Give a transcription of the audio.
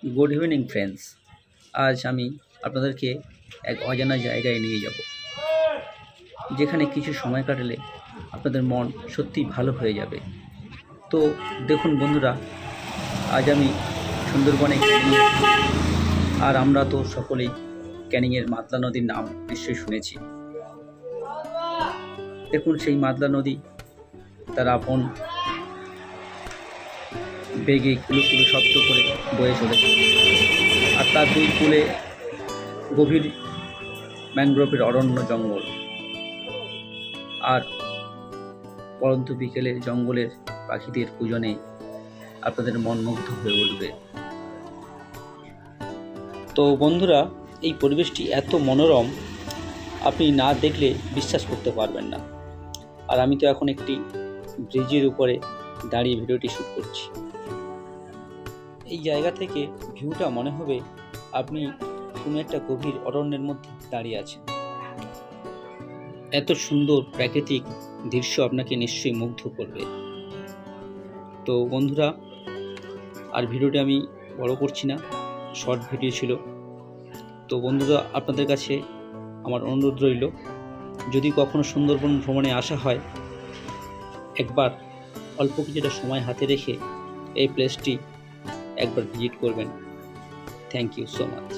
Good evening friends. আজ আমি আপনাদেরকে এক অজানা জায়গায় নিয়ে যাব, যেখানে কিছু সময় কাটালে আপনাদের মন সত্যিই ভালো হয়ে যাবে। তো দেখুন বন্ধুরা, আজ আমি সুন্দরবনে ক্যানিং, আর আমরা তো সকলেই ক্যানিংয়ের মাতলা নদীর নাম নিশ্চয়ই শুনেছি। দেখুন সেই মাতলা নদী তার আপন বেগে কুলু কুলু শব্দ করে বয়ে চলেছে, আর তার দুই কূলে গভীর ম্যানগ্রোভের অরণ্য জঙ্গল, আর পরন্ত বিকেলে জঙ্গলের পাখিদের পূজনে আপনাদের মন মুগ্ধ হয়ে উঠবে। তো বন্ধুরা, এই পরিবেশটি এত মনোরম, আপনি না দেখলে বিশ্বাস করতে পারবেন না। আর আমি তো এখন একটি ব্রিজের উপরে দাঁড়িয়ে ভিডিওটি শ্যুট করছি। এই জায়গা থেকে ভিউটা মনে হবে আপনি কোনো একটা গভীর অরণ্যের মধ্যে দাঁড়িয়ে আছেন। এত সুন্দর প্রাকৃতিক দৃশ্য আপনাকে নিশ্চয়ই মুগ্ধ করবে। তো বন্ধুরা, আর ভিডিওটি আমি বড় করছি না, শর্ট ভিডিও ছিল। তো বন্ধুরা, আপনাদের কাছে আমার অনুরোধ রইল, যদি কখনো সুন্দরবন ভ্রমণে আসা হয়, একবার অল্প কিছুটা সময় হাতে রেখে এই প্লেসটি একবার ভিজিট করবেন। Thank you so much.